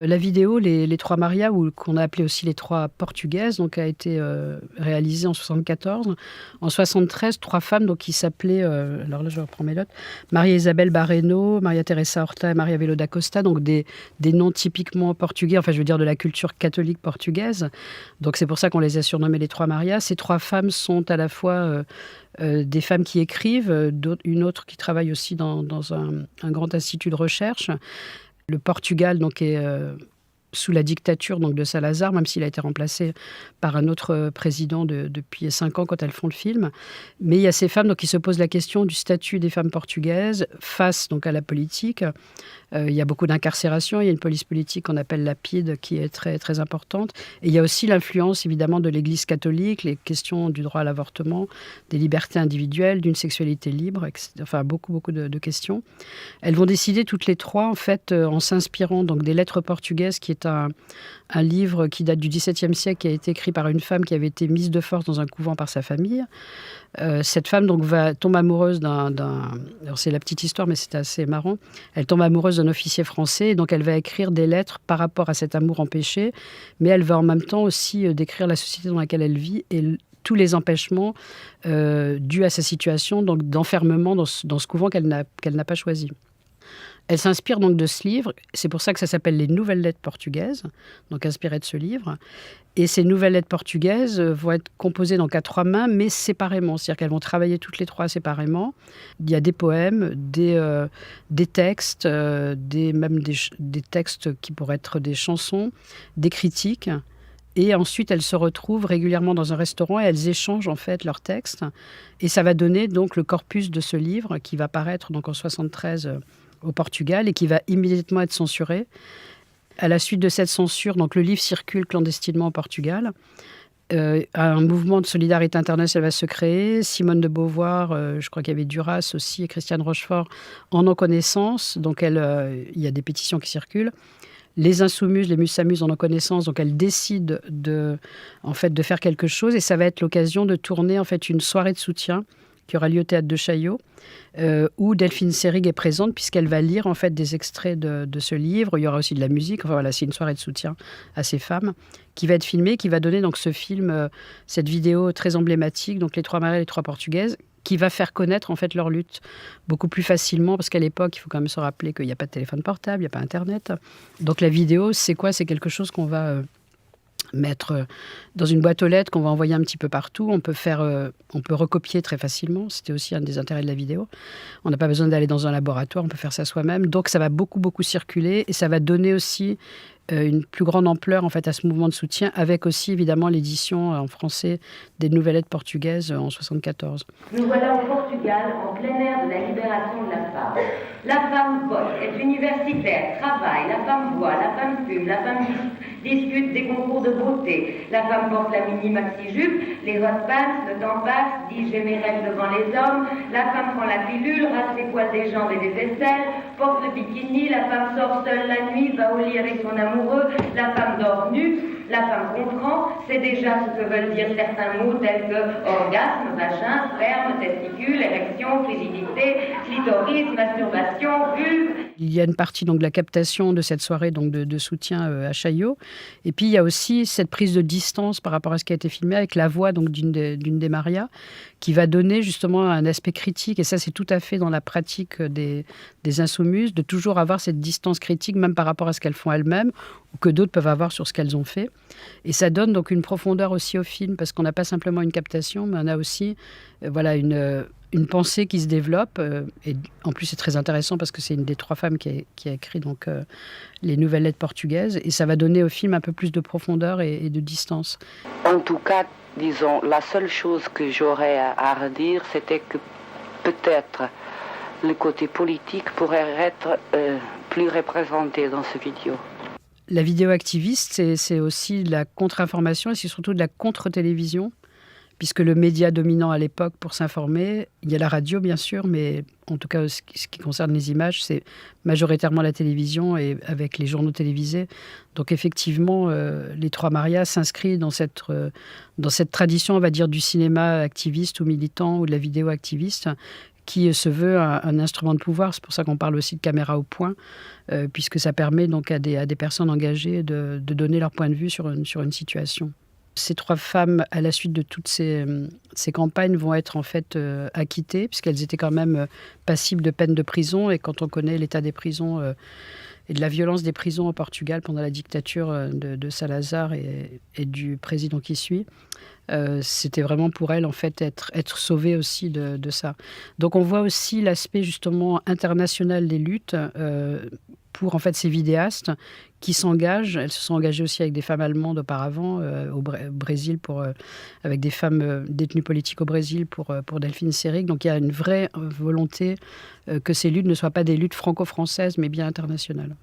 La vidéo Les Trois Marias ou qu'on a appelé aussi Les Trois Portugaises, donc a été, réalisée en 74. En 73, 3 femmes donc qui s'appelaient, alors là je reprends mes notes, Maria Isabel Barreno, Maria Teresa Horta et Maria Velo da Costa, donc des noms typiquement portugais, enfin je veux dire de la culture catholique portugaise. Donc c'est pour ça qu'on les a surnommées Les Trois Marias. Ces 3 femmes sont à la fois, des femmes qui écrivent, une autre qui travaille aussi dans un grand institut de recherche. Le Portugal donc est, sous la dictature donc de Salazar, même s'il a été remplacé par un autre, président depuis 5 ans quand elles font le film. Mais il y a ces femmes donc qui se posent la question du statut des femmes portugaises face donc à la politique. Il y a beaucoup d'incarcération, il y a une police politique qu'on appelle la PIDE qui est très, très importante. Et il y a aussi l'influence évidemment de l'Église catholique, les questions du droit à l'avortement, des libertés individuelles, d'une sexualité libre, enfin beaucoup, beaucoup de questions. Elles vont décider toutes les 3 en fait, en s'inspirant donc des Lettres portugaises qui est un livre qui date du XVIIe siècle, qui a été écrit par une femme qui avait été mise de force dans un couvent par sa famille. Cette femme donc tombe amoureuse alors c'est la petite histoire, mais c'est assez marrant. Elle tombe amoureuse d'un officier français et donc elle va écrire des lettres par rapport à cet amour empêché, mais elle va en même temps aussi, décrire la société dans laquelle elle vit et tous les empêchements, dus à sa situation donc d'enfermement dans ce couvent qu'elle n'a pas choisi. Elle s'inspire donc de ce livre, c'est pour ça que ça s'appelle Les Nouvelles Lettres portugaises, donc inspirées de ce livre. Et ces nouvelles lettres portugaises, vont être composées donc à 3 mains, mais séparément. C'est-à-dire qu'elles vont travailler toutes les 3 séparément. Il y a des poèmes, des textes, même des textes qui pourraient être des chansons, des critiques. Et ensuite, elles se retrouvent régulièrement dans un restaurant et elles échangent en fait leurs textes. Et ça va donner donc le corpus de ce livre qui va paraître donc en 73 au Portugal et qui va immédiatement être censuré. À la suite de cette censure, donc le livre circule clandestinement au Portugal. Un mouvement de solidarité internationale va se créer. Simone de Beauvoir, je crois qu'il y avait Duras aussi et Christiane Rochefort en ont connaissance. Donc il y a des pétitions qui circulent. Les Insoumises, les Musamuses en ont connaissance, donc elles décident de faire quelque chose et ça va être l'occasion de tourner en fait une soirée de soutien qui aura lieu au théâtre de Chaillot, où Delphine Seyrig est présente puisqu'elle va lire en fait des extraits de ce livre. Il y aura aussi de la musique. Enfin voilà, c'est une soirée de soutien à ces femmes qui va être filmée, qui va donner donc ce film, cette vidéo très emblématique, donc Les Trois Marias, Les Trois Portugaises, qui va faire connaître en fait leur lutte beaucoup plus facilement parce qu'à l'époque, il faut quand même se rappeler qu'il n'y a pas de téléphone portable, il n'y a pas Internet. Donc la vidéo, c'est quoi? C'est quelque chose qu'on va mettre dans une boîte aux lettres qu'on va envoyer un petit peu partout. On peut recopier très facilement. C'était aussi un des intérêts de la vidéo. On n'a pas besoin d'aller dans un laboratoire, on peut faire ça soi-même. Donc ça va beaucoup, beaucoup circuler et ça va donner aussi une plus grande ampleur en fait à ce mouvement de soutien, avec aussi évidemment l'édition en français des Nouvelles Lettres portugaises en 74. Nous voilà au Portugal, en plein air de la libération de la femme. La femme vote, est universitaire, travaille, la femme boit, la femme fume, la femme discute des concours de beauté, la femme porte la mini-maxi-jupe, les hot pants, le temps passe, dit j'ai mes rêves devant les hommes, la femme prend la pilule, rase les poils des jambes et des aisselles, porte le bikini, la femme sort seule la nuit, va au lit avec son amoureux, la femme dort nue, la femme comprend, c'est déjà ce que veulent dire certains mots tels que orgasme, vagin, sperme, testicule, érection, frigidité, clitoris, masturbation, vulve. Il y a une partie donc de la captation de cette soirée donc de soutien à Chaillot. Et puis il y a aussi cette prise de distance par rapport à ce qui a été filmé avec la voix donc d'une des Marias qui va donner justement un aspect critique. Et ça, c'est tout à fait dans la pratique des Insoumises, de toujours avoir cette distance critique, même par rapport à ce qu'elles font elles-mêmes ou que d'autres peuvent avoir sur ce qu'elles ont fait. Et ça donne donc une profondeur aussi au film, parce qu'on n'a pas simplement une captation, mais on a aussi une pensée qui se développe. Et en plus, c'est très intéressant parce que c'est une des 3 femmes qui a écrit donc, les Nouvelles Lettres portugaises. Et ça va donner au film un peu plus de profondeur et de distance. En tout cas, disons, la seule chose que j'aurais à redire, c'était que peut-être le côté politique pourrait être plus représenté dans ce vidéo. La vidéo activiste, c'est aussi de la contre-information et c'est surtout de la contre-télévision, puisque le média dominant à l'époque pour s'informer, il y a la radio bien sûr, mais en tout cas ce qui concerne les images, c'est majoritairement la télévision et avec les journaux télévisés. Donc effectivement, les Trois Marias s'inscrivent dans cette tradition, on va dire, du cinéma activiste ou militant ou de la vidéo activiste, qui se veut un instrument de pouvoir. C'est pour ça qu'on parle aussi de caméra au point, puisque ça permet donc à des personnes engagées de donner leur point de vue sur une situation. Ces 3 femmes, à la suite de toutes ces campagnes, vont être en fait acquittées, puisqu'elles étaient quand même passibles de peine de prison. Et quand on connaît l'état des prisons et de la violence des prisons au Portugal pendant la dictature de Salazar et du président qui suit, c'était vraiment pour elles en fait être sauvées aussi de ça. Donc on voit aussi l'aspect justement international des luttes pour en fait ces vidéastes qui s'engagent. Elles se sont engagées aussi avec des femmes allemandes auparavant au Brésil avec des femmes détenues politiques au Brésil pour Delphine Seyrig. Donc il y a une vraie volonté que ces luttes ne soient pas des luttes franco-françaises mais bien internationales.